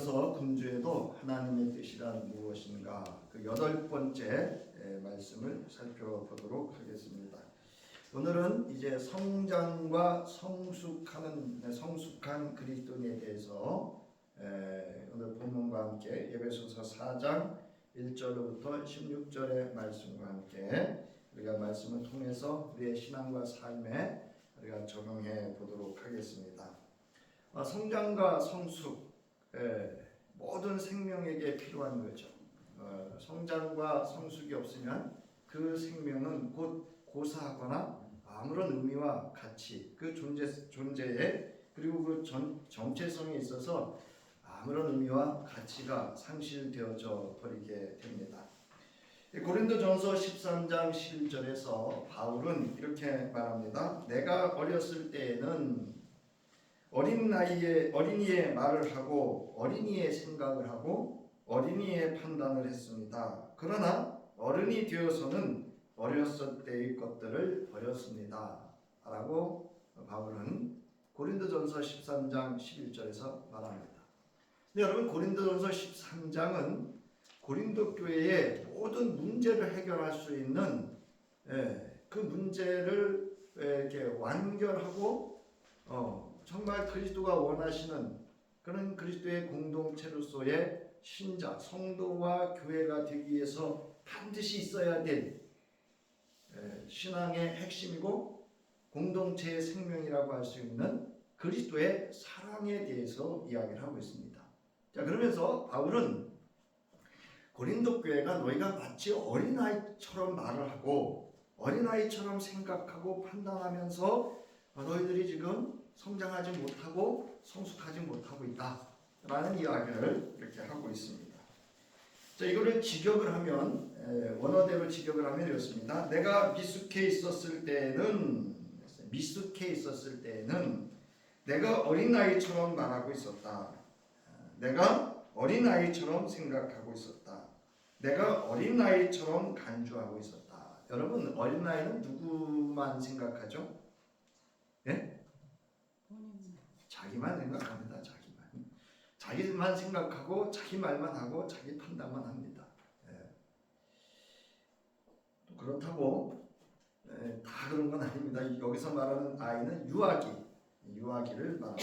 이어서 금주에도 하나님의 뜻이란 무엇인가 그 8번째 말씀을 살펴보도록 하겠습니다. 오늘은 이제 성장과 성숙한 그리스도인에 대해서 오늘 본문과 함께 에베소서 4장 1절부터 16절의 말씀과 함께 우리가 말씀을 통해서 우리의 신앙과 삶에 우리가 적용해 보도록 하겠습니다. 성장과 성숙, 모든 생명에게 필요한 거죠. 성장과 성숙이 없으면 그 생명은 곧 고사하거나 아무런 의미와 가치, 그 존재에 그리고 그 정체성에 있어서 아무런 의미와 가치가 상실되어져 버리게 됩니다. 고린도전서 13장 11절에서 바울은 이렇게 말합니다. 내가 어렸을 때에는 어린이의 말을 하고 어린이의 생각을 하고 어린이의 판단을 했습니다. 그러나 어른이 되어서는 어렸을 때의 것들을 버렸습니다. 라고 바울은 고린도전서 13장 11절에서 말합니다. 근데 여러분, 고린도전서 13장은 고린도 교회의 모든 문제를 해결할 수 있는 그 문제를 이렇게 완결하고 정말 그리스도가 원하시는 그런 그리스도의 공동체로서의 신자, 성도와 교회가 되기 위해서 반드시 있어야 될 신앙의 핵심이고 공동체의 생명이라고 할 수 있는 그리스도의 사랑에 대해서 이야기를 하고 있습니다. 자, 그러면서 바울은 고린도 교회가 너희가 마치 어린아이처럼 말을 하고 어린아이처럼 생각하고 판단하면서 너희들이 지금 성장하지 못하고 성숙하지 못하고 있다라는 이야기를 이렇게 하고 있습니다. 자, 이거를 직역을 하면 원어대로 직역을 하면 이렇습니다. 내가 미숙해 있었을 때는 내가 어린아이처럼 말하고 있었다. 내가 어린아이처럼 생각하고 있었다. 내가 어린아이처럼 간주하고 있었다. 여러분, 어린아이는 누구만 생각하죠? 예? 자기만 생각합니다. 자기만 생각하고 자기 말만 하고 자기 판단만 합니다. 또 그렇다고 다 그런 건 아닙니다. 여기서 말하는 아이는 유아기를 말합니다.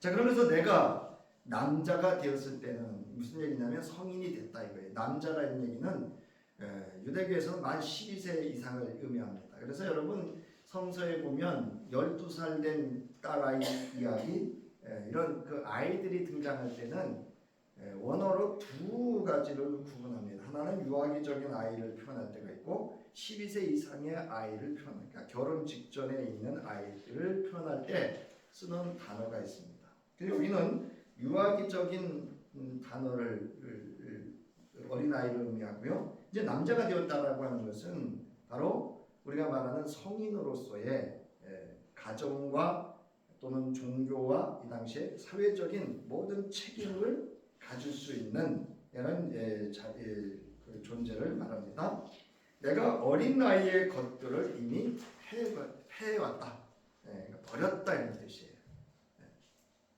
자, 그러면서 내가 남자가 되었을 때는 무슨 얘기냐면 성인이 됐다 이거예요. 남자라는 얘기는 유대교에서는 만 12세 이상을 의미합니다. 그래서 여러분 성서에 보면 12살 된 딸아이 이야기 이런 그 아이들이 등장할 때는 원어로 두 가지를 구분합니다. 하나는 유아기적인 아이를 표현할 때가 있고 12세 이상의 아이를 표현할, 그러니까 결혼 직전에 있는 아이들을 표현할 때 쓰는 단어가 있습니다. 그리고 여기는 유아기적인 단어를 어린아이를 의미하고요. 이제 남자가 되었다라고 하는 것은 바로 우리가 말하는 성인으로서의 가정과 또는 종교와 이 당시에 사회적인 모든 책임을 가질 수 있는 이런 존재를 말합니다. 내가 어린아이의 것들을 이미 패해왔다. 버렸다 이런 뜻이에요.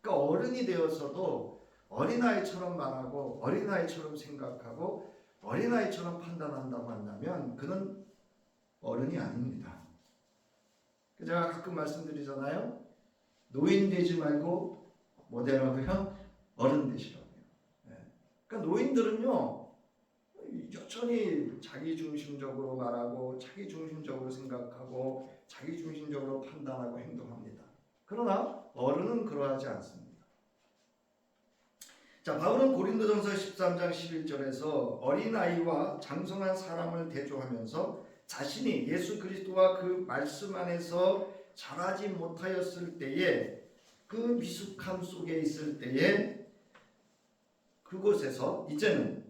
그러니까 어른이 되어서도 어린아이처럼 말하고 어린아이처럼 생각하고 어린아이처럼 판단한다고 한다면 그는 어른이 아닙니다. 제가 가끔 말씀드리잖아요. 노인 되지 말고 뭐 되라고요? 어른 되시라고요. 그러니까 노인들은요 여전히 자기중심적으로 말하고 자기중심적으로 생각하고 자기중심적으로 판단하고 행동합니다. 그러나 어른은 그러하지 않습니다. 자, 바울은 고린도전서 13장 11절에서 어린아이와 장성한 사람을 대조하면서 자신이 예수 그리스도와 그 말씀 안에서 자라지 못하였을 때에 그 미숙함 속에 있을 때에 그곳에서 이제는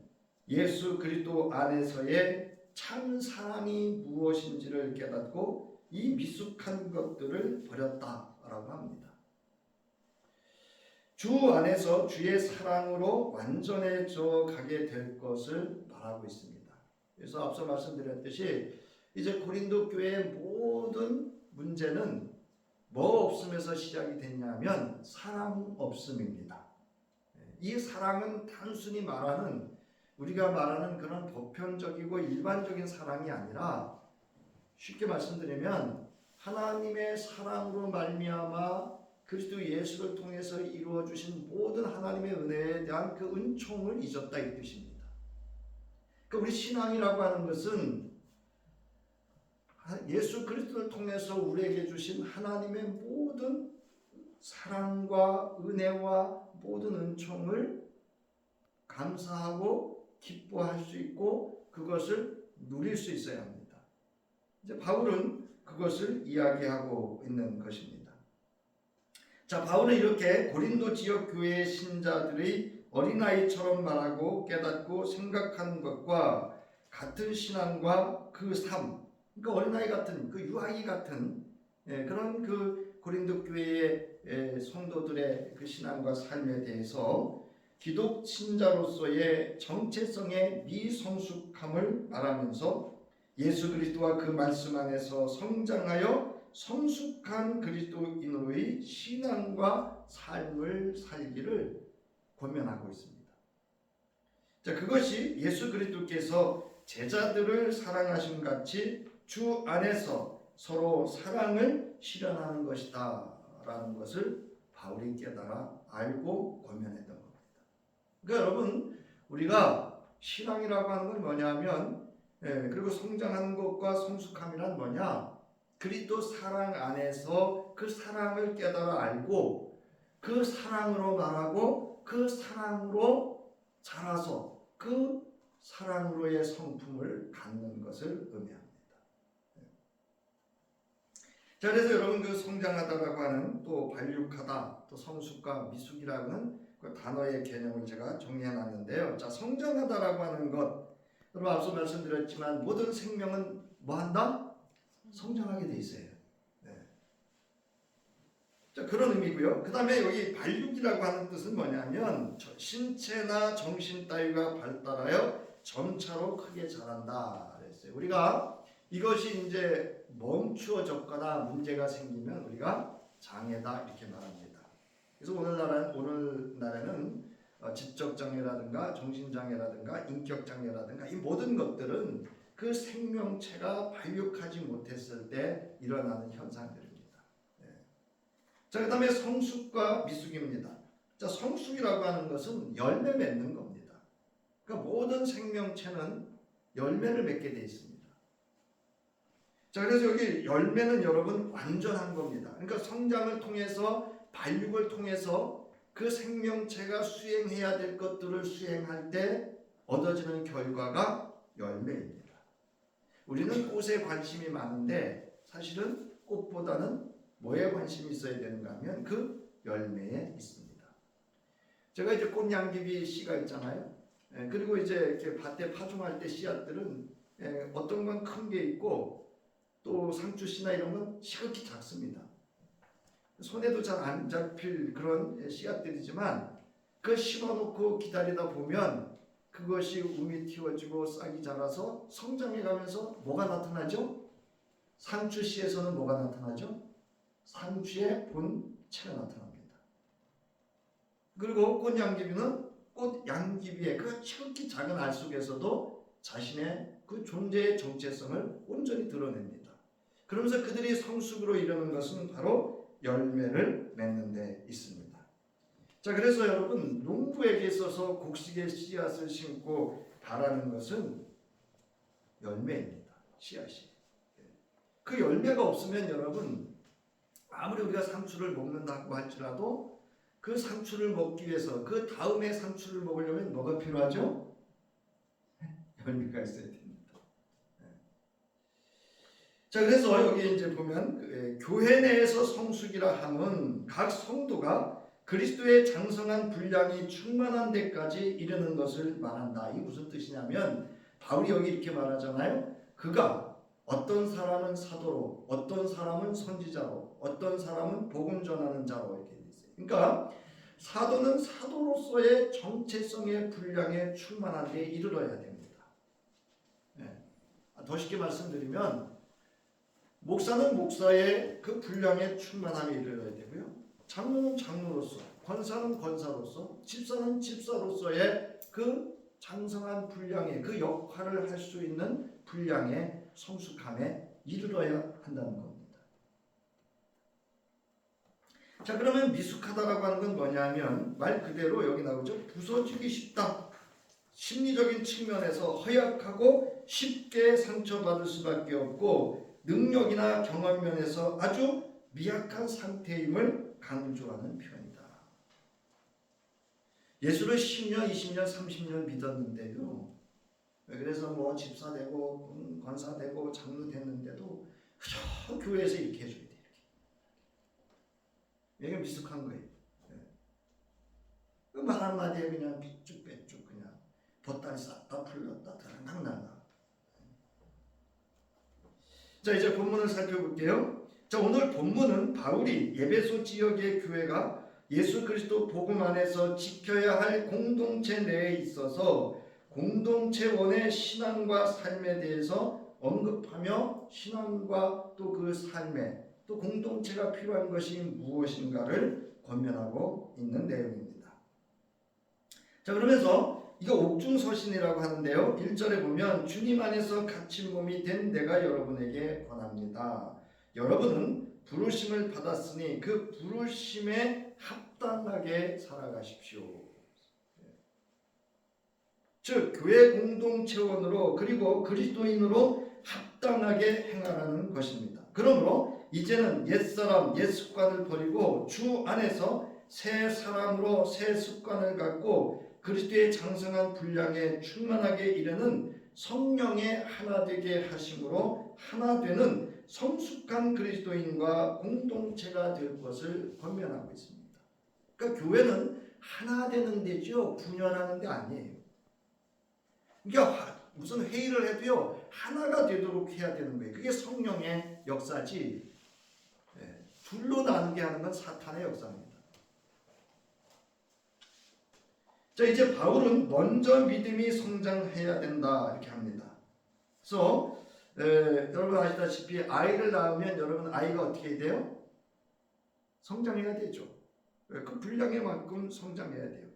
예수 그리스도 안에서의 참 사랑이 무엇인지를 깨닫고 이 미숙한 것들을 버렸다라고 합니다. 주 안에서 주의 사랑으로 완전해져 가게 될 것을 말하고 있습니다. 그래서 앞서 말씀드렸듯이 이제 고린도 교회의 모든 문제는 뭐 없음에서 시작이 됐냐면 사랑 없음입니다. 이 사랑은 단순히 말하는 우리가 말하는 그런 보편적이고 일반적인 사랑이 아니라 쉽게 말씀드리면 하나님의 사랑으로 말미암아 그리스도 예수를 통해서 이루어 주신 모든 하나님의 은혜에 대한 그 은총을 잊었다 이 뜻입니다. 그러니까 우리 신앙이라고 하는 것은 예수 그리스도를 통해서 우리에게 주신 하나님의 모든 사랑과 은혜와 모든 은총을 감사하고 기뻐할 수 있고 그것을 누릴 수 있어야 합니다. 이제 바울은 그것을 이야기하고 있는 것입니다. 자, 바울은 이렇게 고린도 지역 교회의 신자들의 어린아이처럼 말하고 깨닫고 생각하는 것과 같은 신앙과 그 삶, 그러니까 어린아이 같은 그 유아기 같은 그런 그 고린도 교회의 성도들의 그 신앙과 삶에 대해서 기독 신자로서의 정체성의 미성숙함을 말하면서 예수 그리스도와 그 말씀 안에서 성장하여 성숙한 그리스도인의 신앙과 삶을 살기를 권면하고 있습니다. 자, 그것이 예수 그리스도께서 제자들을 사랑하신 같이 주 안에서 서로 사랑을 실현하는 것이다 라는 것을 바울이 깨달아 알고 권면했던 겁니다. 그러니까 여러분, 우리가 신앙이라고 하는 건 뭐냐면 그리고 성장하는 것과 성숙함이란 뭐냐? 그리스도 사랑 안에서 그 사랑을 깨달아 알고 그 사랑으로 말하고 그 사랑으로 자라서 그 사랑으로의 성품을 갖는 것을 의미합니다. 자, 그래서 여러분 그 성장하다라고 하는 또 발육하다 또 성숙과 미숙이라는 그 단어의 개념을 제가 정리해 놨는데요. 자, 성장하다라고 하는 것, 여러분 앞서 말씀드렸지만 모든 생명은 뭐 한다? 성장하게 돼 있어요. 네. 자, 그런 의미고요. 그 다음에 여기 발육이라고 하는 뜻은 뭐냐면 신체나 정신 따위가 발달하여 점차로 크게 자란다 그랬어요. 우리가 이것이 이제 멈추어졌거나 문제가 생기면 우리가 장애다 이렇게 말합니다. 그래서 오늘날에는 지적장애라든가 정신장애라든가 인격장애라든가 이 모든 것들은 그 생명체가 발육하지 못했을 때 일어나는 현상들입니다. 네. 자, 그 다음에 성숙과 미숙입니다. 자, 성숙이라고 하는 것은 열매 맺는 겁니다. 그러니까 모든 생명체는 열매를 맺게 되어 있습니다. 자, 그래서 여기 열매는 여러분 완전한 겁니다. 그러니까 성장을 통해서 발육을 통해서 그 생명체가 수행해야 될 것들을 수행할 때 얻어지는 결과가 열매입니다. 우리는 꽃에 관심이 많은데 사실은 꽃보다는 뭐에 관심이 있어야 되는가 하면 그 열매에 있습니다. 제가 이제 꽃양귀비 씨가 있잖아요. 그리고 이제 이렇게 밭에 파종할 때 씨앗들은 어떤 건 큰 게 있고 또 상추씨나 이런 건 시극히 작습니다. 손에도 잘 안 잡힐 그런 씨앗들이지만 그 심어놓고 기다리다 보면 그것이 움이 틔워지고 싹이 자라서 성장해가면서 뭐가 나타나죠? 상추씨에서는 뭐가 나타나죠? 상추의 본체가 나타납니다. 그리고 꽃양귀비는 꽃양귀비의 그 지극히 작은 알 속에서도 자신의 그 존재의 정체성을 온전히 드러냅니다. 그러면서 그들이 성숙으로 이르는 것은 바로 열매를 맺는 데 있습니다. 자, 그래서 여러분 농부에게 있어서 곡식의 씨앗을 심고 바라는 것은 열매입니다. 씨앗이. 그 열매가 없으면 여러분 아무리 우리가 상추를 먹는다고 할지라도 그 상추를 먹기 위해서 그 다음에 상추를 먹으려면 뭐가 필요하죠? 열매가 있어야 됩니다. 자, 그래서 여기 이제 보면 교회 내에서 성숙이라 함은 각 성도가 그리스도의 장성한 분량이 충만한 데까지 이르는 것을 말한다. 이게 무슨 뜻이냐면 바울이 여기 이렇게 말하잖아요. 그가 어떤 사람은 사도로, 어떤 사람은 선지자로, 어떤 사람은 복음 전하는 자로 이렇게 돼 있어요. 그러니까 사도는 사도로서의 정체성의 분량에 충만한 데 이르러야 됩니다. 더 쉽게 말씀드리면 목사는 목사의 그 분량에 충만함에 이르러야 되고요. 장로는 장로로서, 권사는 권사로서, 집사는 집사로서의 그 장성한 분량의 그 역할을 할 수 있는 분량의 성숙함에 이르러야 한다는 겁니다. 자, 그러면 미숙하다라고 하는 건 뭐냐면 말 그대로 여기 나오죠. 부서지기 쉽다. 심리적인 측면에서 허약하고 쉽게 상처받을 수밖에 없고 능력이나 경험 면에서 아주 미약한 상태임을 강조하는 표현이다. 예수를 10년, 20년, 30년 믿었는데요. 그래서 뭐 집사 되고 권사 되고 장로 됐는데도 그저 교회에서 이렇게 해줘야 돼. 이게 미숙한 거예요. 그 말 한마디에 그냥 삐쭉빼쭉 그냥 보따리 싹다 풀렸다 드랑날라. 자, 이제 본문을 살펴볼게요. 자, 오늘 본문은 바울이 에베소 지역의 교회가 예수 그리스도 복음 안에서 지켜야 할 공동체 내에 있어서 공동체원의 신앙과 삶에 대해서 언급하며 신앙과 또 그 삶에 또 공동체가 필요한 것이 무엇인가를 권면하고 있는 내용입니다. 자, 그러면서 이거 옥중서신이라고 하는데요. 1절에 보면 주님 안에서 갇힌 몸이 된 내가 여러분에게 권합니다. 여러분은 부르심을 받았으니 그 부르심에 합당하게 살아가십시오. 즉 교회 공동체원으로 그리고 그리스도인으로 합당하게 행하라는 것입니다. 그러므로 이제는 옛사람 옛 습관을 버리고 주 안에서 새 사람으로 새 습관을 갖고 그리스도의 장성한 분량에 충만하게 이르는 성령의 하나 되게 하심으로 하나 되는 성숙한 그리스도인과 공동체가 될 것을 권면하고 있습니다. 그러니까 교회는 하나 되는 데죠. 분열하는 데 아니에요. 그러니까 무슨 회의를 해도요 하나가 되도록 해야 되는 거예요. 그게 성령의 역사지. 둘로 나누게 하는 건 사탄의 역사입니다. 자, 이제 바울은 먼저 믿음이 성장해야 된다 이렇게 합니다. 그래서 여러분 아시다시피 아이를 낳으면 여러분 아이가 어떻게 돼요? 성장해야 되죠. 그 분량의 만큼 성장해야 돼요.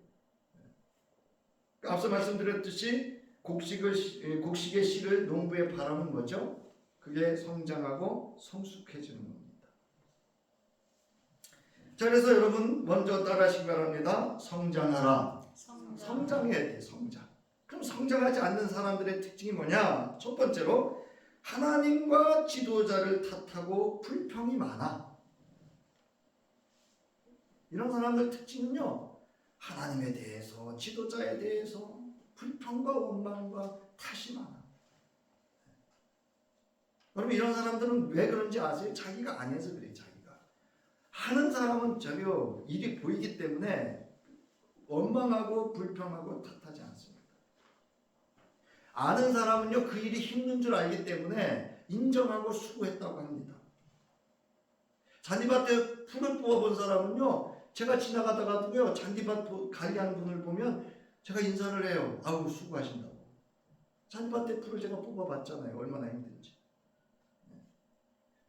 앞서 말씀드렸듯이 곡식의 씨를 농부에 바라는 거죠. 그게 성장하고 성숙해지는 겁니다. 자, 그래서 여러분 먼저 따라하시기 바랍니다. 성장하라. 성장해야 돼. 성장. 그럼 성장하지 않는 사람들의 특징이 뭐냐? 첫 번째로 하나님과 지도자를 탓하고 불평이 많아. 이런 사람들 특징은요, 하나님에 대해서 지도자에 대해서 불평과 원망과 탓이 많아. 여러분 이런 사람들은 왜 그런지 아세요? 자기가 안 해서 그래. 자기가 하는 사람은 저기요 일이 보이기 때문에 원망하고 불평하고 탓하지 않습니다. 아는 사람은요 그 일이 힘든 줄 알기 때문에 인정하고 수고했다고 합니다. 잔디밭에 풀을 뽑아본 사람은요 제가 지나가다가도요 잔디밭 관리하는 분을 보면 제가 인사를 해요. 아우 수고하신다고. 잔디밭에 풀을 제가 뽑아봤잖아요. 얼마나 힘든지.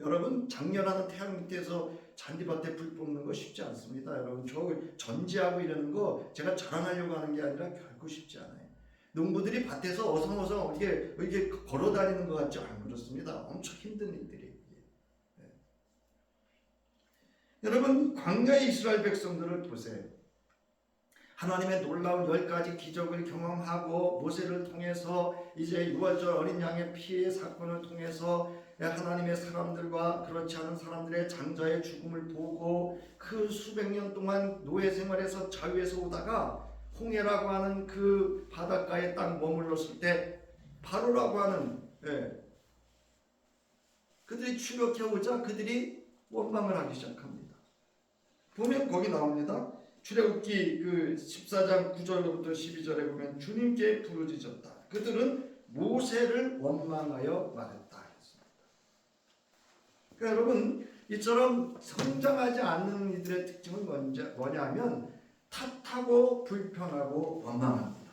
여러분 장렬하는 태양 밑에서 잔디밭에 풀 뽑는 거 쉽지 않습니다. 여러분 저 전지하고 이러는 거 제가 자랑하려고 하는 게 아니라 결코 쉽지 않아요. 농부들이 밭에서 어성어성 이게 걸어 다니는 것 같지 않 그렇습니다. 엄청 힘든 일들이에요. 여러분 광야의 이스라엘 백성들을 보세요. 하나님의 놀라운 10가지 기적을 경험하고 모세를 통해서 이제 6월절 어린 양의 피해 사건을 통해서 하나님의 사람들과 그렇지 않은 사람들의 장자의 죽음을 보고 그 수백 년 동안 노예 생활에서 자유에서 오다가 홍해라고 하는 그 바닷가에 딱 머물렀을 때 바로라고 하는 그들이 추격해 오자 그들이 원망을 하기 시작합니다. 보면 거기 나옵니다. 출애굽기 그 14장 9절부터 12절에 보면 주님께 부르짖었다. 그들은 모세를 원망하여 말했다 했습니다. 그러니까 여러분 이처럼 성장하지 않는 이들의 특징은 뭐냐면 탓하고 불평하고 원망합니다.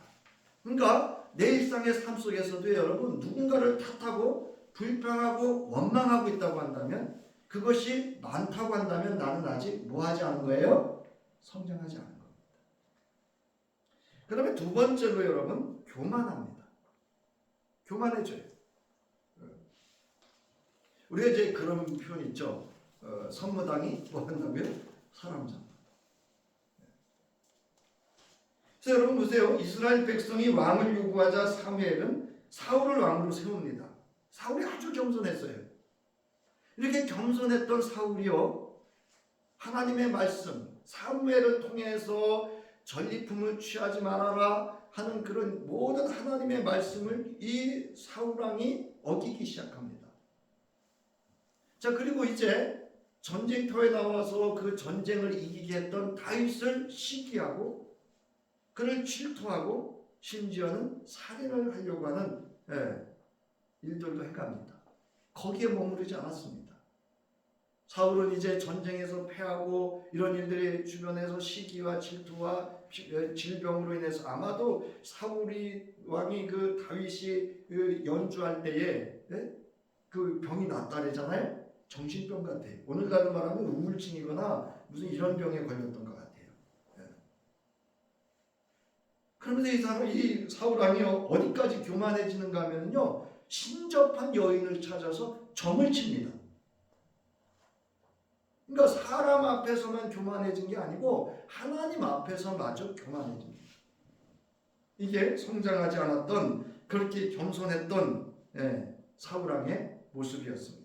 그러니까 내 일상의 삶 속에서도 여러분 누군가를 탓하고 불평하고 원망하고 있다고 한다면 그것이 많다고 한다면 나는 아직 뭐하지 않은 거예요? 성장하지 않은 겁니다. 그다음에 두 번째로 여러분 교만합니다. 교만해져요. 우리가 이제 그런 표현 있죠. 선무당이 뭐 한다고요? 사람 잡아. 그래서 여러분 보세요. 이스라엘 백성이 왕을 요구하자 사무엘은 사울을 왕으로 세웁니다. 사울이 아주 겸손했어요. 이렇게 겸손했던 사울이요, 하나님의 말씀 사무엘을 통해서 전리품을 취하지 말아라 하는 그런 모든 하나님의 말씀을 이 사울왕이 어기기 시작합니다. 자, 그리고 이제 전쟁터에 나와서 그 전쟁을 이기게 했던 다윗을 시기하고 그를 질투하고 심지어는 살인을 하려고 하는 일들도 해갑니다. 거기에 머무르지 않았습니다. 사울은 이제 전쟁에서 패하고 이런 일들이 주변에서 시기와 질투와 질병으로 인해서 아마도 사울이 왕이 그 다윗이 그 연주할 때에 그 병이 났다래잖아요. 정신병 같아요. 오늘날로 말하면 우울증이거나 무슨 이런 병에 걸렸던 것 같아요. 그러면서 이 사울 왕이 어디까지 교만해지는가 하면요, 신접한 여인을 찾아서 점을 칩니다. 그러니까 사람 앞에서만 교만해진 게 아니고 하나님 앞에서마저 교만해집니다. 이게 성장하지 않았던, 그렇게 겸손했던 사울 왕의 모습이었습니다.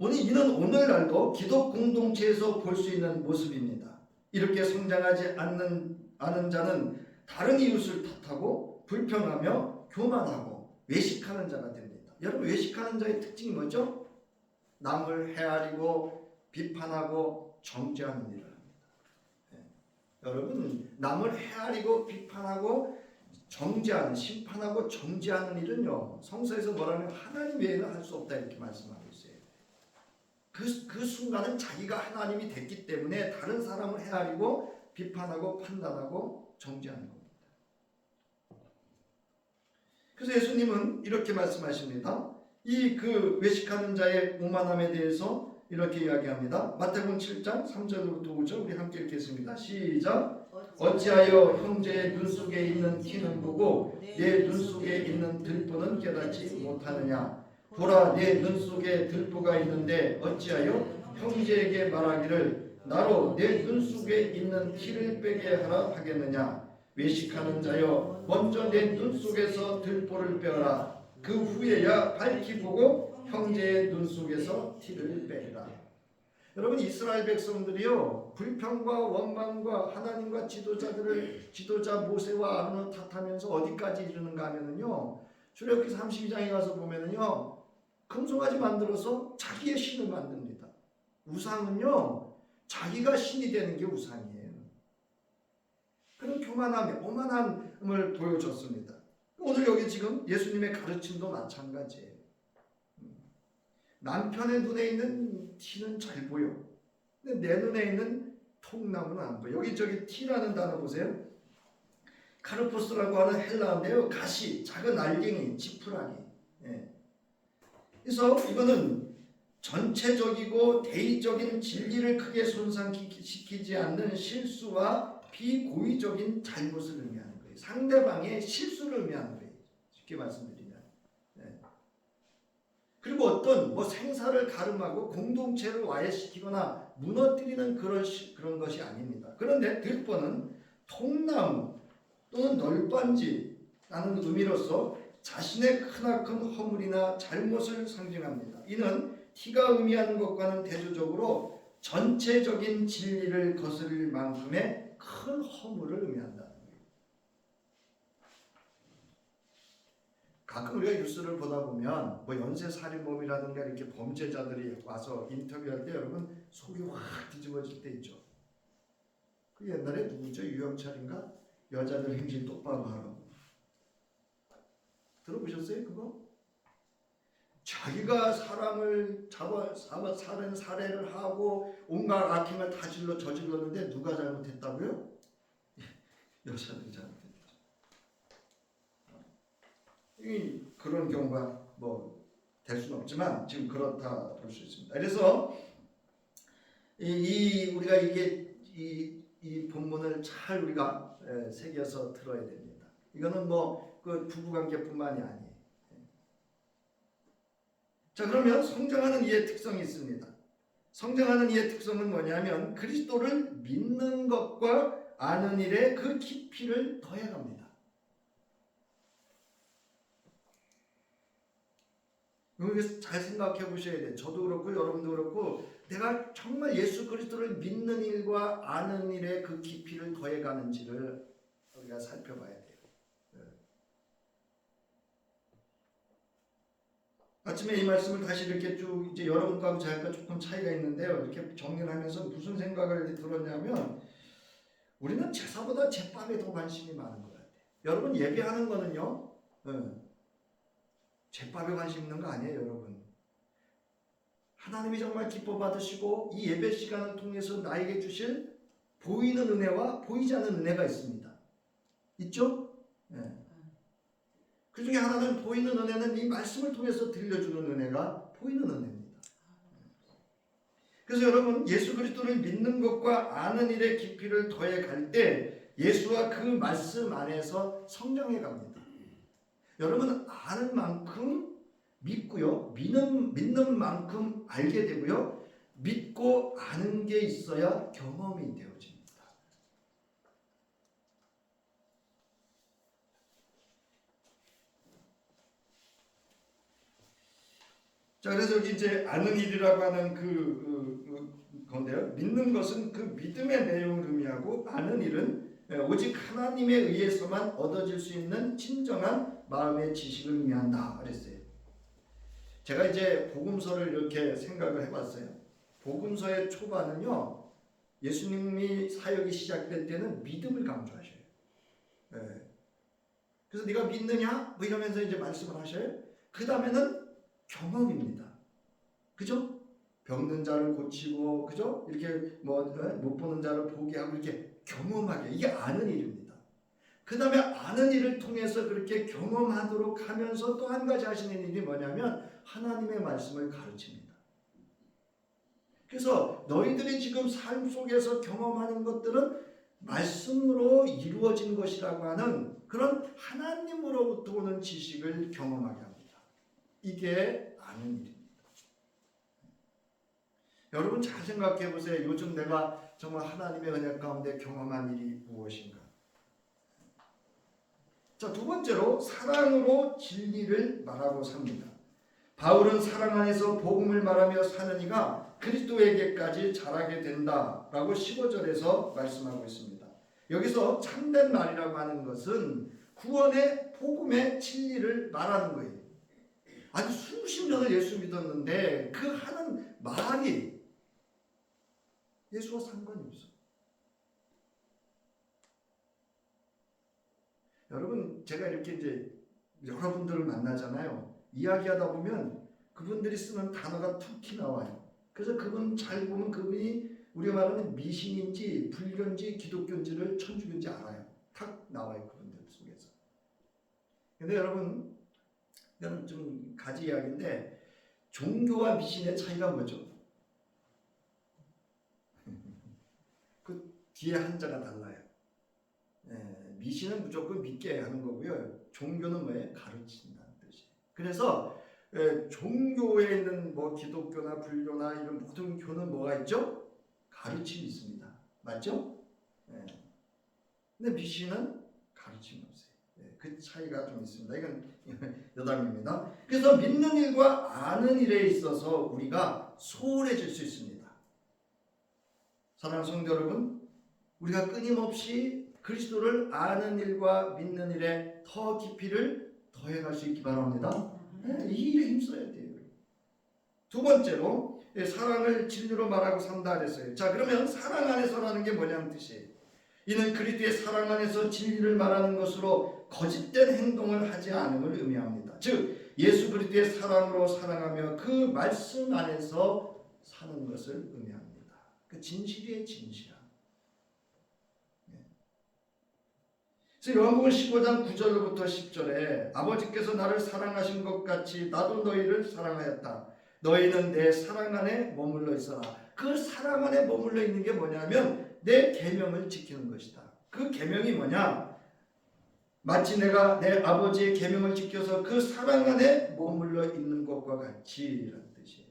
이는 오늘날도 기독 공동체에서 볼 수 있는 모습입니다. 이렇게 성장하지 않은 자는 다른 이웃을 탓하고 불평하며 교만하고 외식하는 자가 됩니다. 여러분, 외식하는 자의 특징이 뭐죠? 남을 헤아리고 비판하고 정죄하는 일을 합니다. 여러분, 남을 헤아리고 비판하고 정죄하는, 심판하고 정죄하는 일은요, 성서에서 뭐라면 하나님 외에는 할 수 없다 이렇게 말씀하고 있어요. 그 순간은 자기가 하나님이 됐기 때문에 다른 사람을 헤아리고 비판하고 판단하고 정죄하는 겁니다. 그래서 예수님은 이렇게 말씀하십니다. 이 그 외식하는 자의 오만함에 대해서 이렇게 이야기합니다. 마태복음 7장 3절부터 5절 우리 함께 읽겠습니다. 시작. 어찌하여 형제의 눈 속에 있는 티는 보고 내 눈 속에 있는 들보는 깨닫지 못하느냐. 보라, 내 눈 속에 들보가 있는데 어찌하여 형제에게 말하기를 나로 내 눈 속에 있는 티를 빼게 하라 하겠느냐. 외식하는 자여, 먼저 내 눈 속에서 들보를 빼어라. 그 후에야 밝히 보고 형제의 눈 속에서 티를 빼라. 여러분, 이스라엘 백성들이요, 불평과 원망과 하나님과 지도자 모세와 아론을 탓하면서 어디까지 이르는가 하면은요, 출애굽기 32장에 가서 보면은요, 금송아지 만들어서 자기의 신을 만듭니다. 우상은요, 자기가 신이 되는 게 우상이에요. 그런 교만함, 오만함을 보여줬습니다. 오늘 여기 지금 예수님의 가르침도 마찬가지예요. 남편의 눈에 있는 티는 잘 보여. 근데 내 눈에 있는 통나무는 안 보여. 여기 티라는 단어 보세요. 카르포스라고 하는 헬라어인데요. 가시, 작은 알갱이, 지푸라기. 그래서 이거는 전체적이고 대의적인 진리를 크게 손상시키지 않는 실수와 비고의적인 잘못을 의미하는 거예요. 상대방의 실수를 의미하는 거예요. 쉽게 말씀드리면. 그리고 어떤 생사를 가름하고 공동체를 와해시키거나 무너뜨리는 그런 것이 아닙니다. 그런데 들보는 통나무 또는 널빤지라는 의미로서 자신의 크나큰 허물이나 잘못을 상징합니다. 이는 티가 의미하는 것과는 대조적으로 전체적인 진리를 거스릴 만큼의 큰 허물을 의미한다는 거예요. 가끔 우리가 뉴스를 보다 보면 연쇄살인범이라든가 이렇게 범죄자들이 와서 인터뷰할 때 여러분 속이 확 뒤집어질 때 있죠. 그 옛날에 누구죠? 유영철인가? 여자들 행실 똑바로 하라고. 들어보셨어요 그거? 자기가 사람을 살해를 하고 온갖 악행을 다 저질렀는데 누가 잘못했다고요? 여자들이 잘못했죠. 그런 경우가 될 수는 없지만 지금 그렇다 볼 수 있습니다. 그래서 우리가 이게 이 본문을 잘 우리가 새겨서 들어야 됩니다. 이거는 뭐 그 부부관계뿐만이 아니에요. 자, 그러면 성장하는 이의 특성이 있습니다. 성장하는 이의 특성은 뭐냐면 그리스도를 믿는 것과 아는 일에 그 깊이를 더해갑니다. 여기서 잘 생각해 보셔야 돼요. 저도 그렇고 여러분도 그렇고 내가 정말 예수 그리스도를 믿는 일과 아는 일에 그 깊이를 더해가는지를 우리가 살펴봐야 돼요. 아침에 이 말씀을 다시 이렇게 쭉 이제 여러분과 저희가 조금 차이가 있는데요. 이렇게 정리를 하면서 무슨 생각을 들었냐면 우리는 제사보다 제밥에 더 관심이 많은 것 같아요. 여러분 예배하는 거는요. 제밥에 관심 있는 거 아니에요, 여러분. 하나님이 정말 기뻐 받으시고 이 예배 시간을 통해서 나에게 주실 보이는 은혜와 보이지 않는 은혜가 있습니다. 있죠? 네. 그 중에 하나는 보이는 은혜는 이 말씀을 통해서 들려주는 은혜가 보이는 은혜입니다. 그래서 여러분 예수 그리스도를 믿는 것과 아는 일의 깊이를 더해 갈 때 예수와 그 말씀 안에서 성장해 갑니다. 여러분 아는 만큼 믿고요. 믿는 만큼 알게 되고요. 믿고 아는 게 있어야 경험이 되어집니다. 자, 그래서 여기 이제 아는 일이라고 하는 건데요. 믿는 것은 그 믿음의 내용을 의미하고 아는 일은 오직 하나님에 의해서만 얻어질 수 있는 진정한 마음의 지식을 의미한다 그랬어요. 제가 이제 복음서를 이렇게 생각을 해봤어요. 복음서의 초반은요. 예수님이 사역이 시작될 때는 믿음을 강조하셔요. 그래서 네가 믿느냐? 뭐 이러면서 이제 말씀을 하셔요. 그 다음에는 경험입니다. 그죠? 병든 자를 고치고, 그죠? 이렇게 못 보는 자를 보게 하고 이렇게 경험하게. 이게 아는 일입니다. 그 다음에 아는 일을 통해서 그렇게 경험하도록 하면서 또 한 가지 하시는 일이 뭐냐면 하나님의 말씀을 가르칩니다. 그래서 너희들이 지금 삶 속에서 경험하는 것들은 말씀으로 이루어진 것이라고 하는 그런 하나님으로부터 오는 지식을 경험하게 합니다. 이게 아는 일입니다. 여러분 잘 생각해 보세요. 요즘 내가 정말 하나님의 은혜 가운데 경험한 일이 무엇인가? 자, 두 번째로 사랑으로 진리를 말하고 삽니다. 바울은 사랑 안에서 복음을 말하며 사는 이가 그리스도에게까지 자라게 된다라고 15절에서 말씀하고 있습니다. 여기서 참된 말이라고 하는 것은 구원의 복음의 진리를 말하는 거예요. 아주 수십 년을 예수 믿었는데 그 하는 말이 예수와 상관이 없어. 여러분 제가 이렇게 이제 여러분들을 만나잖아요. 이야기하다 보면 그분들이 쓰는 단어가 툭 나와요. 그래서 그분 잘 보면 그분이 우리가 말하는 미신인지 불교인지 기독교인지를 천주교인지 알아요. 탁 나와요. 그분들 속에서. 근데 여러분 이건 좀 가지 이야기인데 종교와 미신의 차이가 뭐죠? 그 뒤에 한자가 달라요. 미신은 무조건 믿게 하는 거고요. 종교는 뭐예요? 가르친다는 뜻이에요. 그래서 종교에 있는 뭐 기독교나 불교나 이런 모든 교는 뭐가 있죠? 가르침이 있습니다. 맞죠? 근데 미신은 가르침이 없어요. 그 차이가 좀 있습니다. 이건 여담입니다. 그래서 믿는 일과 아는 일에 있어서 우리가 소홀해질 수 있습니다. 사랑하는 성도 여러분, 우리가 끊임없이 그리스도를 아는 일과 믿는 일에 더 깊이를 더해갈 수 있기 바랍니다. 이 일에 힘써야 돼요. 두 번째로 사랑을 진리로 말하고 산다 그랬어요. 자, 그러면 사랑 안에서라는 게 뭐냐는 뜻이에요. 이는 그리스도의 사랑 안에서 진리를 말하는 것으로 거짓된 행동을 하지 않음을 의미합니다. 즉 예수 그리스도의 사랑으로 사랑하며 그 말씀 안에서 사는 것을 의미합니다. 그 진실의 진실함. 그래서 요한복음 15장 9절로부터 10절에 아버지께서 나를 사랑하신 것 같이 나도 너희를 사랑하였다. 너희는 내 사랑 안에 머물러 있어라. 그 사랑 안에 머물러 있는 게 뭐냐면 내 계명을 지키는 것이다. 그 계명이 뭐냐? 마치 내가 내 아버지의 계명을 지켜서 그 사랑 안에 머물러 있는 것과 같이 라는 뜻이에요.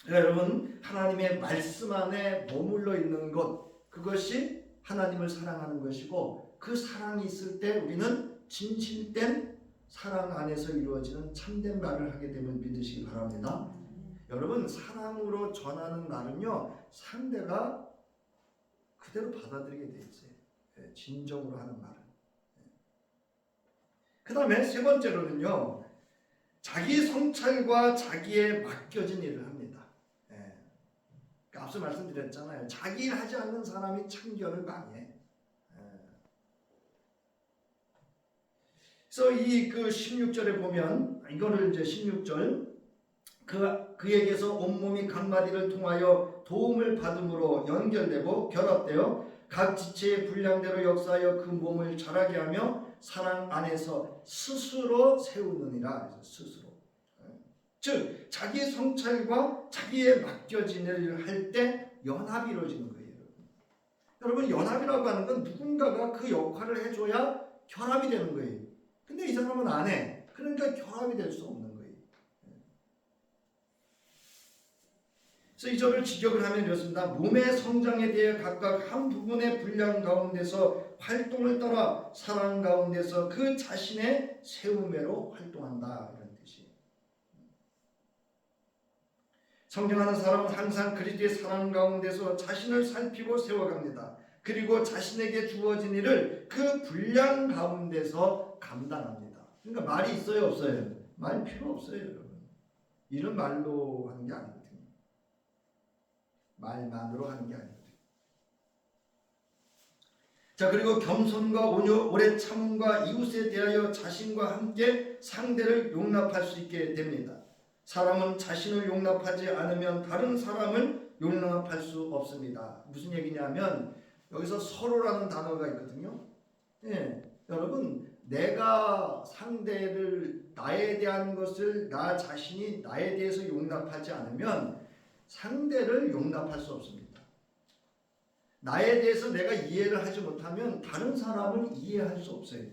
여러분, 하나님의 말씀 안에 머물러 있는 것, 그것이 하나님을 사랑하는 것이고, 그 사랑이 있을 때 우리는 진실된 사랑 안에서 이루어지는 참된 말을 하게 됨을 믿으시기 바랍니다. 여러분, 사랑으로 전하는 말은요, 상대가 그대로 받아들이게 돼 있어요. 진정으로 하는 말은. 그 다음에 세 번째로는요, 자기 성찰과 자기에 맡겨진 일을 합니다. 앞서 말씀드렸잖아요. 자기 일 하지 않는 사람이 참견을 망해. 그래서 그 16절에 보면, 이거를 이제 16절, 그에게서 온몸이 각 마디를 통하여 도움을 받음으로 연결되고 결합되어 각 지체의 분량대로 역사하여 그 몸을 자라게 하며 사랑 안에서 스스로 세우느니라. 스스로. 즉 자기 성찰과 자기에 맡겨진 일을 할 때 연합이 이루어지는 거예요. 여러분, 연합이라고 하는 건 누군가가 그 역할을 해줘야 결합이 되는 거예요. 근데 이 사람은 안 해. 그러니까 결합이 될 수 없는 거예요. 그래서 이 절을 직역을 하면 이렇습니다. 몸의 성장에 대해 각각 한 부분의 분량 가운데서 활동을 따라 사랑 가운데서 그 자신의 세우매로 활동한다. 이런 뜻이에요. 성장하는 사람은 항상 그리스도의 사랑 가운데서 자신을 살피고 세워갑니다. 그리고 자신에게 주어진 일을 그 분량 가운데서 감당합니다. 그러니까 말이 있어요, 없어요? 말 필요 없어요, 여러분. 일은 말로 하는 게 아니거든요. 말만으로 하는 게 아니거든요. 자, 그리고 겸손과 온유, 오래 참음과 이웃에 대하여 자신과 함께 상대를 용납할 수 있게 됩니다. 사람은 자신을 용납하지 않으면 다른 사람을 용납할 수 없습니다. 무슨 얘기냐면 여기서 서로라는 단어가 있거든요. 여러분, 내가 상대를, 나에 대한 것을 나 자신이 나에 대해서 용납하지 않으면 상대를 용납할 수 없습니다. 나에 대해서 내가 이해를 하지 못하면 다른 사람을 이해할 수 없어요.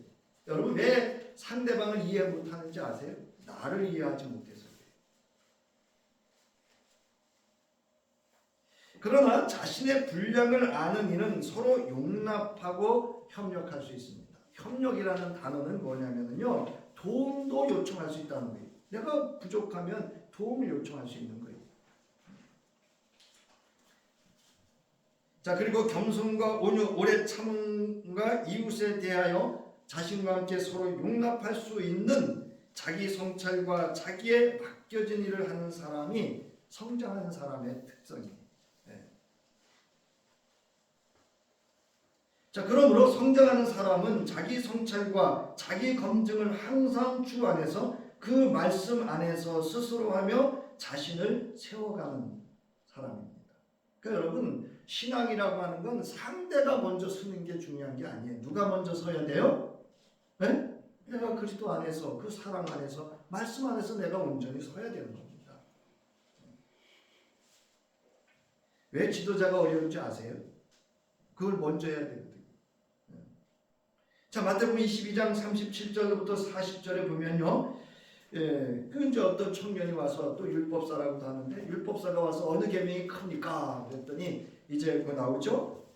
여러분, 왜 상대방을 이해 못하는지 아세요? 나를 이해하지 못해서. 그러나 자신의 분량을 아는 이는 서로 용납하고 협력할 수 있습니다. 협력이라는 단어는 뭐냐면요, 도움도 요청할 수 있다는 거예요. 내가 부족하면 도움을 요청할 수 있는 거예요. 자, 그리고 겸손과 온유, 오래 참음과 이웃에 대하여 자신과 함께 서로 용납할 수 있는 자기 성찰과 자기에 맡겨진 일을 하는 사람이 성장하는 사람의 특성이에요. 자, 그러므로 성장하는 사람은 자기 성찰과 자기 검증을 항상 주 안에서 그 말씀 안에서 스스로 하며 자신을 세워가는 사람입니다. 그러니까 여러분, 신앙이라고 하는 건 상대가 먼저 서는 게 중요한 게 아니에요. 누가 먼저 서야 돼요? 네? 내가 그리스도 안에서, 그 사랑 안에서, 말씀 안에서 내가 온전히 서야 되는 겁니다. 왜 지도자가 어려운지 아세요? 그걸 먼저 해야 되거든요. 자, 마태복음 22장 37절부터 40절에 보면요, 그 이제 어떤 청년이 와서 또 율법사라고도 하는데, 율법사가 와서 어느 계명이 큽니까? 그랬더니 이제 그거 나오죠.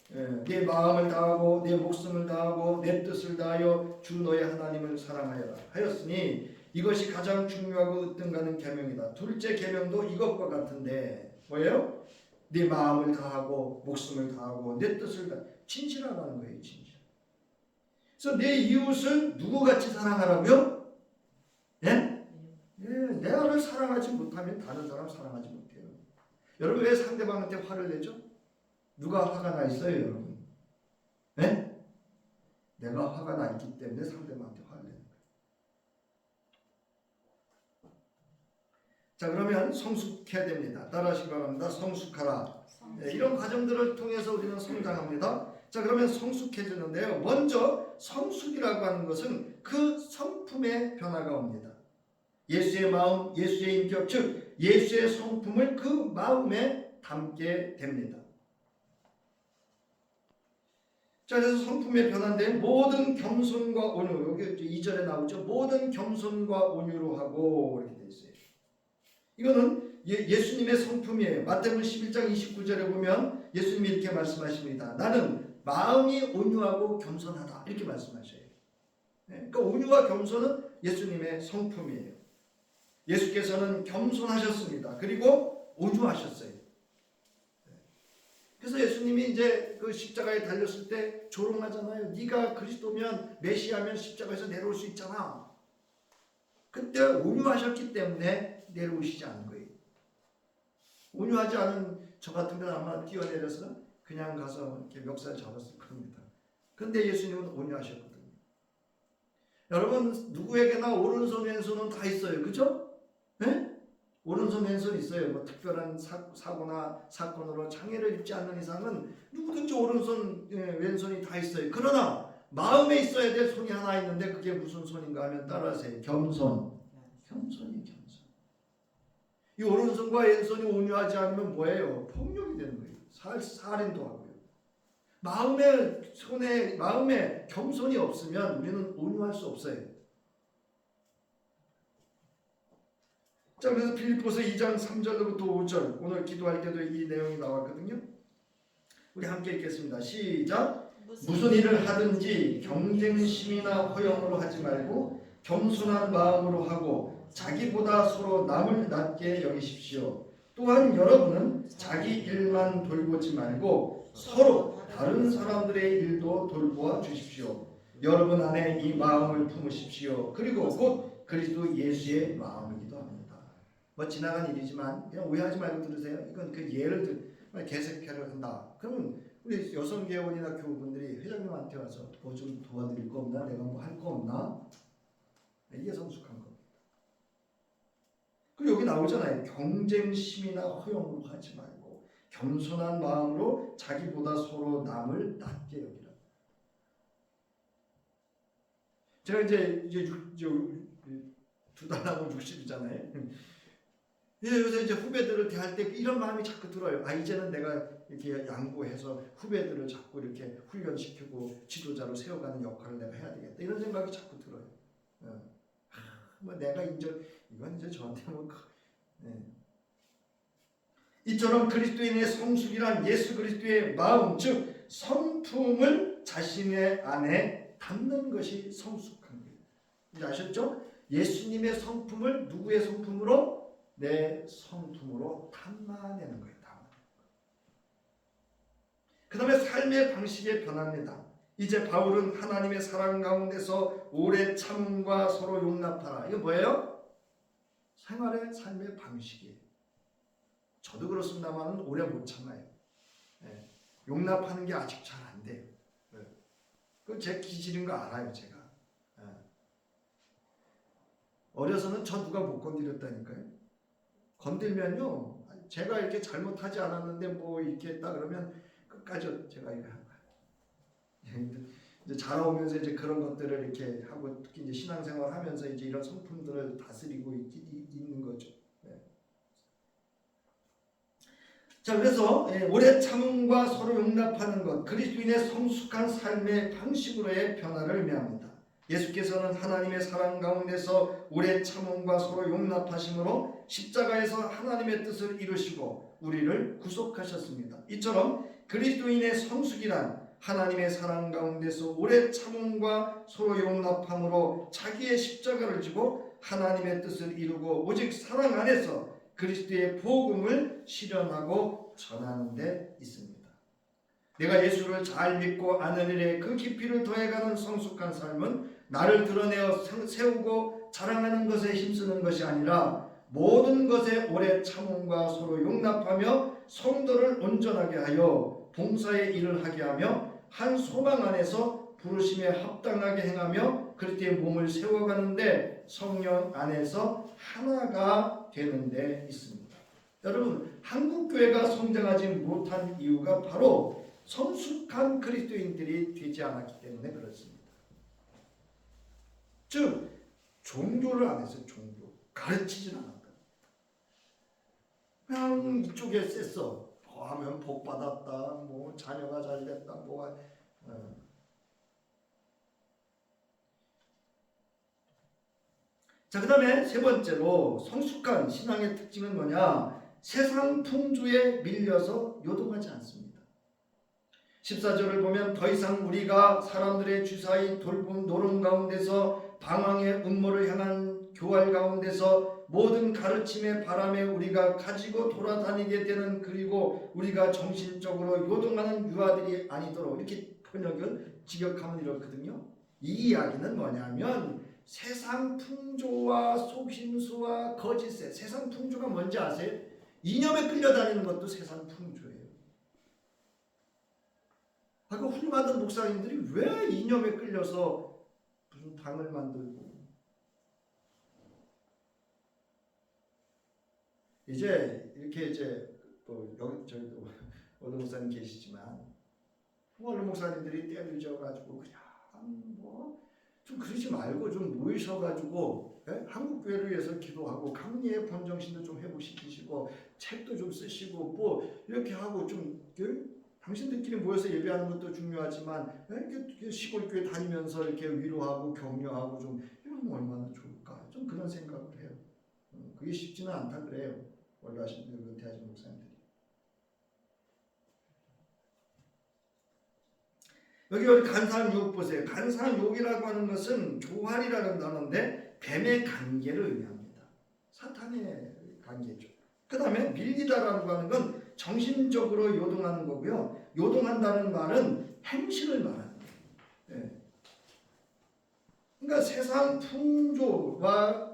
내 마음을 다하고 내 목숨을 다하고 내 뜻을 다하여 주 너의 하나님을 사랑하여라 하였으니 이것이 가장 중요하고 으뜸가는 계명이다. 둘째 계명도 이것과 같은데 뭐예요? 내 마음을 다하고 목숨을 다하고 내 뜻을 다 진실하라는 거예요. 진실. 그래서 내 이웃을 누구같이 사랑하라고요? 예? 내가를 사랑하지 못하면 다른 사람 사랑하지 못해요. 여러분, 왜 상대방한테 화를 내죠? 누가 화가 나 있어요, 여러분? 예? 내가 화가 나 있기 때문에 상대방한테 화를 내는 거예요. 자, 그러면 성숙해야 됩니다. 따라하시기 바랍니다. 성숙하라. 이런 과정들을 통해서 우리는 성장합니다. 자, 그러면 성숙해지는데요. 먼저 성숙이라고 하는 것은 그 성품의 변화가 옵니다. 예수의 마음, 예수의 인격, 즉 예수의 성품을 그 마음에 담게 됩니다. 자, 그래서 성품의 변화인데 모든 겸손과 온유, 여기 2절에 나오죠. 모든 겸손과 온유로 하고 이렇게 돼 있어요. 이거는 예수님의 성품이에요. 마태복음 11장 29절에 보면 예수님이 이렇게 말씀하십니다. 나는 마음이 온유하고 겸손하다 이렇게 말씀하셔요. 그러니까 온유와 겸손은 예수님의 성품이에요. 예수께서는 겸손하셨습니다. 그리고 온유하셨어요. 그래서 예수님이 이제 그 십자가에 달렸을 때 조롱하잖아요. 네가 그리스도면 메시아면 십자가에서 내려올 수 있잖아. 그때 온유하셨기 때문에 내려오시지 않은 거예요. 온유하지 않은 저 같으면 아마 뛰어내려서 그냥 가서 이렇게 멱살 잡았을 겁니다. 그런데 예수님은 온유하셨거든요. 여러분 누구에게나 오른손 왼손은 다 있어요. 그죠? 네? 오른손 왼손 있어요. 뭐 특별한 사고나 사건으로 장애를 입지 않는 이상은 누구든지 오른손 왼손이 다 있어요. 그러나 마음에 있어야 될 손이 하나 있는데 그게 무슨 손인가 하면 따라하세요. 겸손. 겸손이 겸손. 이 오른손과 왼손이 온유하지 않으면 뭐예요? 폭력이 되는 거예요. 살인도 하고요. 마음에 겸손이 없으면 우리는 온유할 수 없어요. 자, 그래서 빌립보서 2장 3절부터 5절 오늘 기도할 때도 이 내용이 나왔거든요. 우리 함께 읽겠습니다. 시작. 무슨 일을 하든지 경쟁심이나 허영으로 하지 말고 겸손한 마음으로 하고 자기보다 서로 남을 낮게 여기십시오. 또한 여러분은 자기 일만 돌보지 말고 서로 다른 사람들의 일도 돌보아 주십시오. 여러분 안에 이 마음을 품으십시오. 그리고 곧 그리스도 예수의 마음이기도 합니다. 뭐 지나간 일이지만 그냥 오해하지 말고 들으세요. 이건 그 예를 개색회를 한다. 그러면 우리 여성개원이나 교우분들이 회장님한테 와서 뭐 좀 도와드릴 거 없나? 내가 뭐 할 거 없나? 이게 성숙한 겁니다. 그리고 여기 나오잖아요. 경쟁심이나 허영으로 하지 말고 겸손한 마음으로 자기보다 서로 남을 낮게 여기라. 제가 이제 2달 남은 60이잖아요. 요새 이제 후배들을 대할 때 이런 마음이 자꾸 들어요. 이제는 내가 이렇게 양보해서 후배들을 자꾸 이렇게 훈련시키고 지도자로 세워가는 역할을 내가 해야 되겠다. 이런 생각이 자꾸 들어요. 뭐 내가 이건 이제 저한테 이처럼 그리스도인의 성숙이란 예수 그리스도의 마음, 즉 성품을 자신의 안에 담는 것이 성숙한 거예요. 이제 아셨죠? 예수님의 성품을 누구의 성품으로? 내 성품으로 담아내는 거예요. 그 다음에 삶의 방식이 변합니다. 이제 바울은 하나님의 사랑 가운데서 오래 참음과 서로 용납하라. 이거 뭐예요? 생활의 삶의 방식이에요. 저도 그렇습니다만 오래 못 참아요. 용납하는 게 아직 잘 안 돼요. 그건 제 기질인 거 알아요, 제가. 어려서는 저 누가 못 건드렸다니까요. 건들면요, 제가 이렇게 잘못하지 않았는데 뭐 이렇게 했다 그러면 끝까지 제가 이거 한 거예요. 이제 자라오면서 이제 그런 것들을 이렇게 하고 특히 이제 신앙생활 하면서 이제 이런 성품들을 다스리고 있는 거죠. 자, 그래서 오래 참음과 서로 용납하는 것, 그리스도인의 성숙한 삶의 방식으로의 변화를 의미합니다. 예수께서는 하나님의 사랑 가운데서 오래 참음과 서로 용납하심으로 십자가에서 하나님의 뜻을 이루시고 우리를 구속하셨습니다. 이처럼 그리스도인의 성숙이란 하나님의 사랑 가운데서 오래 참음과 서로 용납함으로 자기의 십자가를 지고 하나님의 뜻을 이루고 오직 사랑 안에서 그리스도의 복음을 실현하고 전하는 데 있습니다. 내가 예수를 잘 믿고 아는 일에 그 깊이를 더해가는 성숙한 삶은 나를 드러내어 세우고 자랑하는 것에 힘쓰는 것이 아니라 모든 것에 오래 참음과 서로 용납하며 성도를 온전하게 하여 봉사의 일을 하게 하며 한 소망 안에서 부르심에 합당하게 행하며 그리스도의 몸을 세워가는데 성령 안에서 하나가 되는 데 있습니다. 여러분, 한국교회가 성장하지 못한 이유가 바로 성숙한 그리스도인들이 되지 않았기 때문에 그렇습니다. 즉 종교를 안 했어요. 종교 가르치진 않았다. 그냥 이쪽에 셌어. 하면 복 받았다, 뭐 자녀가 잘 됐다, 뭐가. 자, 그 다음에 세 번째로 성숙한 신앙의 특징은 뭐냐? 세상 풍조에 밀려서 요동하지 않습니다. 14절을 보면 더 이상 우리가 사람들의 주사위 돌봄 노름 가운데서 방황의 음모를 향한 교활 가운데서 모든 가르침의 바람에 우리가 가지고 돌아다니게 되는, 그리고 우리가 정신적으로 요동하는 유아들이 아니도록, 이렇게 번역은 직역하면 이렇거든요. 이 이야기는 뭐냐면 세상 풍조와 속임수와 거짓에, 세상 풍조가 뭔지 아세요? 이념에 끌려다니는 것도 세상 풍조예요. 아까 훌륭하던 목사님들이 왜 이념에 끌려서 무슨 당을 만들고, 이제 이렇게 이제 또 여기 저희도 어느 목사님 계시지만 어느 목사님들이 때를 지어가지고 그냥 뭐 좀 그러지 말고 좀 모이셔가지고 한국 교회를 위해서 기도하고 강리의 본정신도 좀 회복시키시고 책도 좀 쓰시고 뭐 이렇게 하고 좀 당신들끼리 모여서 예배하는 것도 중요하지만 이렇게 시골 교회 다니면서 이렇게 위로하고 격려하고 좀 이러면 얼마나 좋을까, 좀 그런 생각을 해요. 그게 쉽지는 않다 그래요. 원래하신 은퇴하신 목사님들이. 여기 간사한 유혹 보세요. 간사한 유혹이라고 하는 것은 조활이라는 단어인데 뱀의 관계를 의미합니다. 사탄의 관계죠. 그 다음에 밀리다라고 하는 건 정신적으로 요동하는 거고요. 요동한다는 말은 행실을 말합니다. 네. 그러니까 세상 풍조와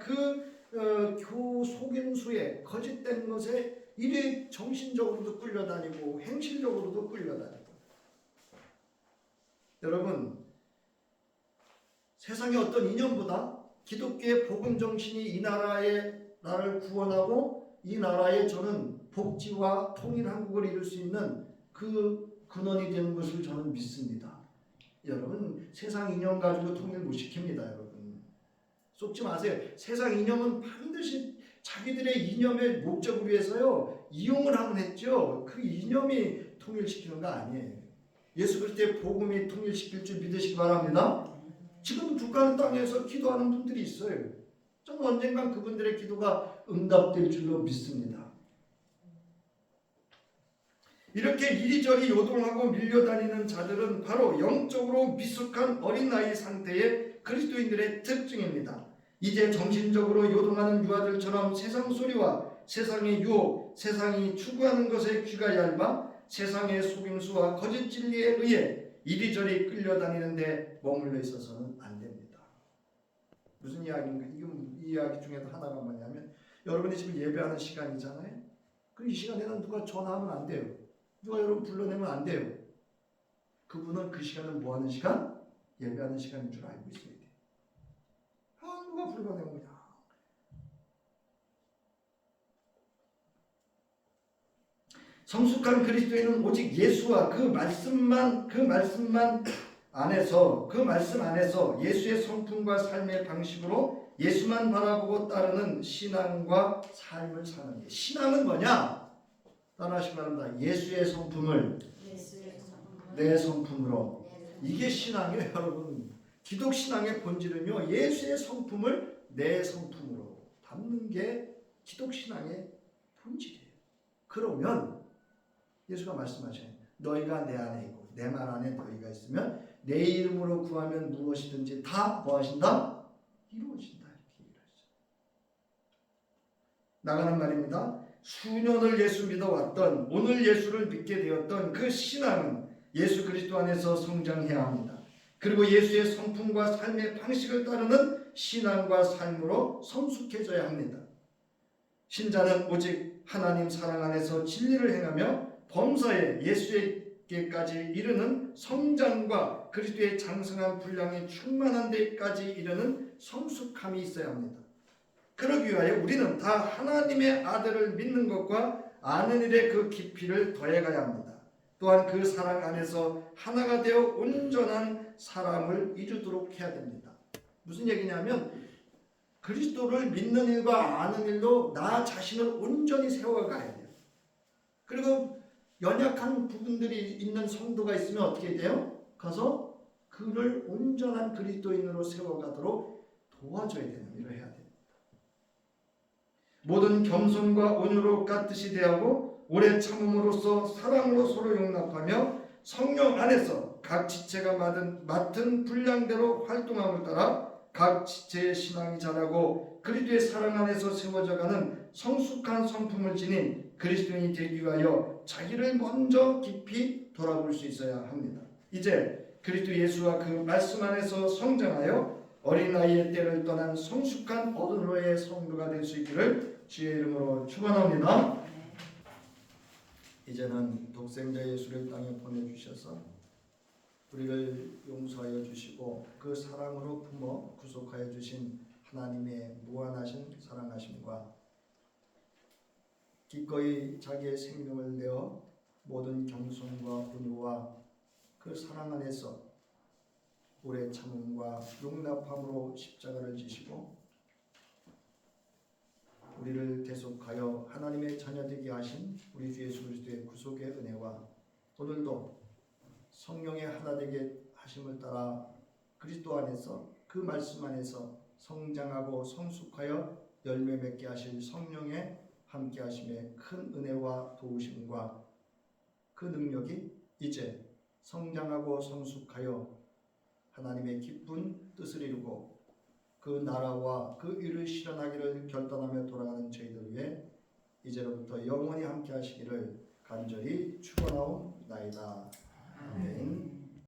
속임수에 거짓된 것에 이리 정신적으로도 끌려다니고 행실적으로도 끌려다니고. 여러분, 세상의 어떤 이념보다 기독교의 복음 정신이 이 나라의 나를 구원하고 이 나라에 저는 복지와 통일 한국을 이룰 수 있는 그 근원이 되는 것을 저는 믿습니다. 여러분, 세상 이념 가지고 통일 못 시킵니다. 여러분, 속지 마세요. 세상 이념은 반드시 자기들의 이념의 목적을 위해서요 이용을 하곤 했죠. 그 이념이 통일시키는 거 아니에요. 예수 그리스도의 복음이 통일시킬 줄 믿으시기 바랍니다. 지금 북한 땅에서 기도하는 분들이 있어요. 좀 언젠간 그분들의 기도가 응답될 줄로 믿습니다. 이렇게 이리저리 요동하고 밀려다니는 자들은 바로 영적으로 미숙한 어린아이 상태의 그리스도인들의 특징입니다. 이제 정신적으로 요동하는 유아들처럼 세상 소리와 세상의 유혹, 세상이 추구하는 것에 귀가 얇아 세상의 속임수와 거짓 진리에 의해 이리저리 끌려다니는데 머물러 있어서는 안 됩니다. 무슨 이야기인가? 이 이야기 중에도 하나가 뭐냐면, 여러분이 지금 예배하는 시간이잖아요. 그 이 시간에는 누가 전화하면 안 돼요. 누가 여러분 불러내면 안 돼요. 그분은 그 시간은 뭐 하는 시간? 예배하는 시간인 줄 알고 있어야 돼요. 누가 불러내면 그냥. 성숙한 그리스도인은 오직 예수와 그 말씀 안에서 예수의 성품과 삶의 방식으로 예수만 바라보고 따르는 신앙과 삶을 사는 게. 신앙은 뭐냐? 따라하시기 바랍니다. 예수의 성품을 내 성품으로. 이게 신앙이에요, 여러분. 기독 신앙의 본질은요, 예수의 성품을 내 성품으로 담는 게 기독 신앙의 본질이에요. 그러면 예수가 말씀하셔요. 너희가 내 안에 있고 내 말 안에 너희가 있으면 내 이름으로 구하면 무엇이든지 다 뭐 하신다? 이루어진다. 이렇게 얘기하죠. 나가는 말입니다. 수년을 예수 믿어왔던, 오늘 예수를 믿게 되었던 그 신앙은 예수 그리스도 안에서 성장해야 합니다. 그리고 예수의 성품과 삶의 방식을 따르는 신앙과 삶으로 성숙해져야 합니다. 신자는 오직 하나님 사랑 안에서 진리를 행하며 범사에 예수에게까지 이르는 성장과 그리스도의 장성한 분량이 충만한 데까지 이르는 성숙함이 있어야 합니다. 그러기 위하여 우리는 다 하나님의 아들을 믿는 것과 아는 일의 그 깊이를 더해가야 합니다. 또한 그 사랑 안에서 하나가 되어 온전한 사람을 이루도록 해야 됩니다. 무슨 얘기냐면, 그리스도를 믿는 일과 아는 일로 나 자신을 온전히 세워가야 돼요. 그리고 연약한 부분들이 있는 성도가 있으면 어떻게 돼요? 가서 그를 온전한 그리스도인으로 세워가도록 도와줘야 되는 일을 해야 됩니다. 모든 겸손과 온유로 깍듯이 대하고 오래 참음으로써 사랑으로 서로 용납하며 성령 안에서 각 지체가 맡은 분량대로 활동함을 따라 각 지체의 신앙이 자라고 그리스도의 사랑 안에서 세워져가는 성숙한 성품을 지닌 그리스도인이 되기 위하여 자기를 먼저 깊이 돌아볼 수 있어야 합니다. 이제 그리스도 예수와 그 말씀 안에서 성장하여 어린아이의 때를 떠난 성숙한 어른으로의 성도가 될 수 있기를 주의 이름으로 축원합니다. 이제는 독생자 예수를 땅에 보내주셔서 우리를 용서하여 주시고 그 사랑으로 품어 구속하여 주신 하나님의 무한하신 사랑하심과 기꺼이 자기의 생명을 내어 모든 겸손과 온유와 그 사랑 안에서 오래 참음과 용납함으로 십자가를 지시고 우리를 대속하여 하나님의 자녀되게 하신 우리 주 예수 그리스도의 구속의 은혜와 오늘도 성령의 하나 되게 하심을 따라 그리스도 안에서 그 말씀 안에서 성장하고 성숙하여 열매 맺게 하실 성령의 함께 하심의 큰 은혜와 도우심과 그 능력이 이제 성장하고 성숙하여 하나님의 기쁜 뜻을 이루고 그 나라와 그 일을 실현하기를 결단하며 돌아가는 저희들 위해 이제로부터 영원히 함께 하시기를 간절히 축원하옵나이다. 아멘.